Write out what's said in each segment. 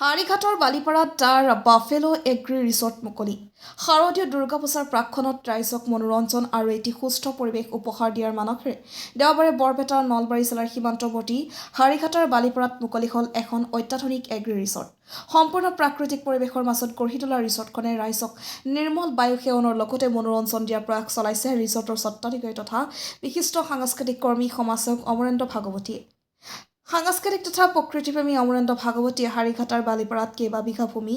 হাৰিঘাটৰ বালিপাৰাত তাৰ buffalo agri resort মুকলি। শাৰদীয় দুৰ্গা পূজাৰ প্ৰাকখনত ৰাইজক মনোৰঞ্জন আৰু এটি সুস্থ পৰিৱেশ উপহাৰ দিয়াৰ মানসেৰে দেওবাৰে বৰপেটাৰ নলবাৰী জিলাৰ সীমান্তৱৰ্তী হাৰিঘাটৰ বালিপাৰাত মুকলি হ'ল এখন অত্যাধুনিক এগ্ৰি ৰিছৰ্ট। সম্পূৰ্ণ প্ৰাকৃতিক পৰিৱেশৰ মাজত গঢ়ি তোলা ৰিছৰ্টখনে ৰাইজক নিৰ্মল বায়ু সেৱনৰ লগতে মনোৰঞ্জন দিয়াৰ প্ৰয়াস চলাইছে ৰিছৰ্টৰ স্বত্বাধিকাৰী তথা বিশিষ্ট সাংস্কৃতিক কৰ্মী সমাজসেৱক অমৰেন্দ্ৰ ভাগৱতীয়ে। সাংস্কৃতিক তথা প্ৰকৃতিপ্ৰেমী অমৰেন্দ্ৰ ভাগৱতীয়ে হাৰিঘাটাৰ বালিপাৰাত কেইবাবিঘা ভূমি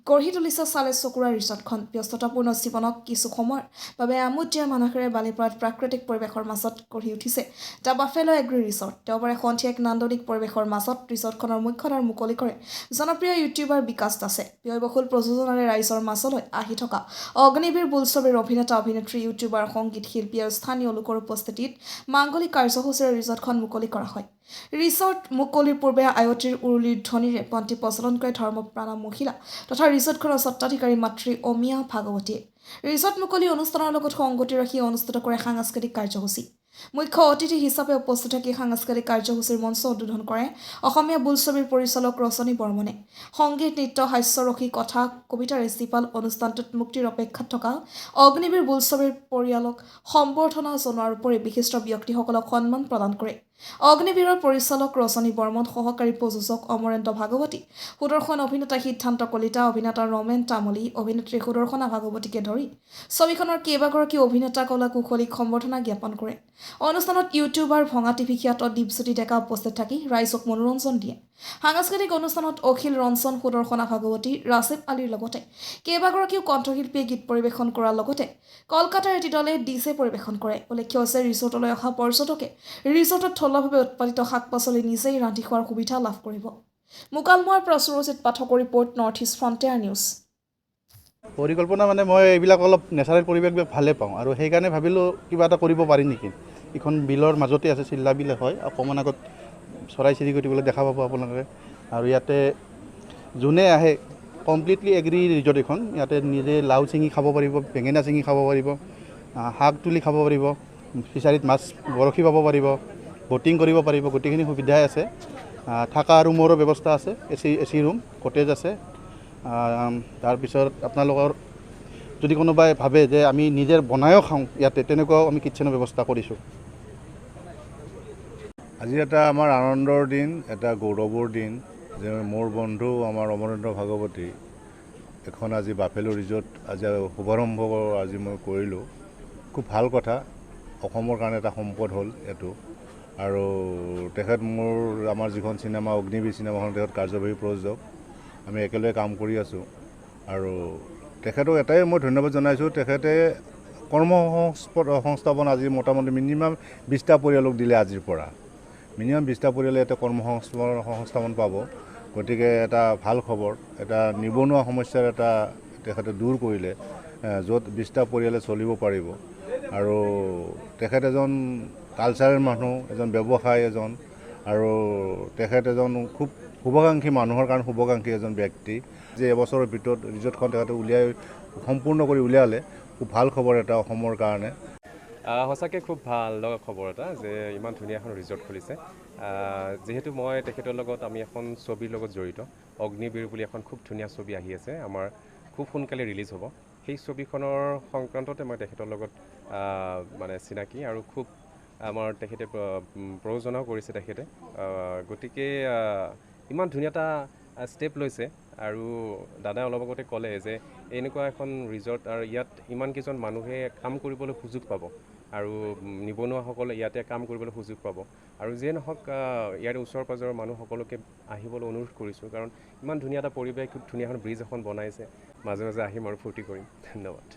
গঢ়ি তুলিছে চালে চকুৰা ৰিছৰ্টখন। ব্যস্ততাপূৰ্ণ জীৱনক কিছু সময়ৰ বাবে আমোদ দিয়াৰ মানসেৰে বালিপাৰাত প্ৰাকৃতিক পৰিৱেশৰ মাজত গঢ়ি উঠিছে দ্য বাফেলো এগ্ৰি ৰিছৰ্ট। দেওবাৰে সন্ধিয়া এক নান্দনিক পৰিৱেশৰ মাজত ৰিছৰ্টখনৰ মুখ্য দ্বাৰ মুকলি কৰে জনপ্ৰিয় ইউটিউবাৰ বিকাশ দাসে। ব্যয়বহুল প্ৰযোজনাৰে ৰাইজৰ মাজলৈ আহি থকা অগ্নিবীৰ বোলছবিৰ অভিনেতা অভিনেত্ৰী ইউটিউবাৰ সংগীত শিল্পী আৰু স্থানীয় লোকৰ উপস্থিতিত মাংগলিক কাৰ্যসূচীৰে ৰিছৰ্টখন মুকলি কৰা হয়। ৰিছৰ্ট মুকলিৰ পূৰ্বে আয়তীৰ উৰুলিৰ ধ্বনিৰে বন্তি প্ৰজ্বলন কৰে ধৰ্মপ্ৰাণা মহিলা তথা ৰিছৰ্টখনৰ স্বত্বাধিকাৰী মাতৃ অমিয়া ভাগৱতীয়ে। ৰিছৰ্ট মুকলি অনুষ্ঠানৰ লগত সংগতি ৰাখি অনুষ্ঠিত কৰে সাংস্কৃতিক কাৰ্যসূচী। মুখ্য অতিথি হিচাপে উপস্থিত থাকি সাংস্কৃতিক কাৰ্যসূচীৰ মঞ্চ উদ্বোধন কৰে অসমীয়া বোলছবিৰ পৰিচালক ৰজনী বৰ্মনে। সংগীত নৃত্য হাস্যৰসী কথা কবিতাৰে জীপাল অনুষ্ঠানটোত মুক্তিৰ অপেক্ষাত থকা অগ্নিবীৰ বোলছবিৰ পৰিয়ালক সম্বৰ্ধনা জনোৱাৰ উপৰি বিশিষ্ট ব্যক্তিসকলক সন্মান প্ৰদান কৰে। অগ্নিবীৰৰ পৰিচালক ৰজনী বৰ্মন, সহকাৰী প্ৰযোজক অমৰেন্দ্ৰ ভাগৱতী, সুদৰ্শন অভিনেতা সিদ্ধান্ত কলিতা, অভিনেতা ৰমেন তামুলী, অভিনেত্ৰী সুদৰ্শনা ভাগৱতীকে ধৰি ছবিখনৰ কেইবাগৰাকী অভিনেতা কলা কুশলীক সম্বৰ্ধনা জ্ঞাপন কৰে। অনুষ্ঠানত ইউটিউবাৰ ভঙা টিভি খ্যাত দীপজ্যোতি ডেকা উপস্থিত থাকি ৰাইজক মনোৰঞ্জন দিয়ে। সাংস্কৃতিক অনুষ্ঠানত অখিল ৰঞ্জন, সুদৰ্শনা ভাগৱতী, ৰাছিদ আলীৰ লগতে কেইবাগৰাকীও কণ্ঠশিল্পীয়ে গীত পৰিৱেশন কৰাৰ লগতে কলকাতাৰ এটি দলে ডিজে পৰিৱেশন কৰে। উল্লেখ্য যে ৰিছৰ্টলৈ অহা পৰ্যটকে ৰিছৰ্টত থলুৱাভাৱে উৎপাদিত শাক পাচলি নিজেই ৰান্ধি খোৱাৰ সুবিধা লাভ কৰিব। মুকালমুৱাৰ পৰা সুৰজিৎ পাঠকৰ report, north east frontier news. পৰিকল্পনা মানে মই এইবিলাক অলপ নেচাৰেল পৰিৱেশ ভালে পাওঁ আৰু সেইকাৰণে ভাবিলোঁ কিবা এটা কৰিব পাৰি নেকি। এইখন বিলৰ মাজতে আছে, চিল্লা বিল হয়। অকণমান আগত চৰাই চিৰিকটিবিলাক দেখা পাব আপোনালোকে। আৰু ইয়াতে যোনে আহে কমপ্লিটলি এগ্ৰি ৰিজৰ্ট এইখন। ইয়াতে নিজে লাও ছিঙি খাব পাৰিব, বেঙেনা ছিঙি খাব পাৰিব, শাক তুলি খাব পাৰিব, ফিচাৰীত মাছ বৰশী বাব পাৰিব, ব'টিং কৰিব পাৰিব। গোটেইখিনি সুবিধাই আছে। থকা ৰুমৰো ব্যৱস্থা আছে, এচি ৰুম, কটেজ আছে। তাৰপিছত আপোনালোকৰ যদি কোনোবাই ভাবে যে আমি নিজে বনায়ো খাওঁ ইয়াতে, তেনেকুৱাও আমি কিটচেনৰ ব্যৱস্থা কৰিছোঁ। আজি এটা আমাৰ আনন্দৰ দিন, এটা গৌৰৱৰ দিন যে মোৰ বন্ধু আমাৰ অমৰেন্দ্ৰ ভাগৱতী এখন আজি বাফেলো ৰিজৰ্ট আজি শুভাৰম্ভ আজি মই কৰিলোঁ। খুব ভাল কথা, অসমৰ কাৰণে এটা সম্পদ হ'ল এইটো। আৰু তেখেত আমাৰ যিখন চিনেমা অগ্নিবীৰ চিনেমাখন তেখেত কাৰ্যবাহী প্ৰযোজক। আমি একেলগে কাম কৰি আছোঁ আৰু তেখেতক এটাই মই ধন্যবাদ জনাইছোঁ। তেখেতে সংস্থাপন আজি মোটামুটি মিনিমাম 20টা পৰিয়ালক দিলে। আজিৰ পৰা মিনিমাম 20টা পৰিয়ালে এটা সংস্থাপন পাব। গতিকে এটা ভাল খবৰ, এটা নিবনুৱা সমস্যাৰ এটা তেখেতে দূৰ কৰিলে, য'ত 20টা পৰিয়ালে চলিব পাৰিব। আৰু তেখেত এজন কালচাৰেল মানুহ, এজন ব্যৱসায় আৰু তেখেত এজন খুব শুভাকাংক্ষী, মানুহৰ কাৰণে শুভাকাংক্ষী এজন ব্যক্তি। যে এবছৰৰ ভিতৰত ৰিজৰ্টখন তেখেতে সম্পূৰ্ণ কৰি উলিয়ালে, খুব ভাল খবৰ এটা অসমৰ কাৰণে। সঁচাকৈ খুব ভাল লগা খবৰ এটা যে ইমান ধুনীয়া এখন ৰিজৰ্ট খুলিছে। যিহেতু মই তেখেতৰ লগত আমি এখন ছবিৰ লগত জড়িত, অগ্নিবীৰ বুলি এখন খুব ধুনীয়া ছবি আহি আছে, আমাৰ খুব সোনকালে ৰিলিজ হ'ব। সেই ছবিখনৰ সংক্ৰান্ততে মই তেখেতৰ লগত মানে চিনাকি আৰু খুব আমাৰ তেখেতে প্ৰযোজনাও কৰিছে তেখেতে। গতিকে ইমান ধুনীয়া এটা ষ্টেপ লৈছে। আৰু দাদাই অলপ আগতে ক'লে যে এনেকুৱা এখন ৰিজৰ্ট আৰু ইয়াত ইমানকেইজন মানুহে কাম কৰিবলৈ সুযোগ পাব আৰু নিবনুৱাসকলে ইয়াতে কাম কৰিবলৈ সুযোগ পাব। আৰু যিয়ে নহওক ইয়াৰ ওচৰ পাজৰৰ মানুহসকলকে আহিবলৈ অনুৰোধ কৰিছোঁ, কাৰণ ইমান ধুনীয়া এটা পৰিৱেশ, খুব ধুনীয়া এখন ব্ৰিজ এখন বনাইছে। মাজে মাজে আহিম আৰু ফূৰ্তি কৰিম। ধন্যবাদ।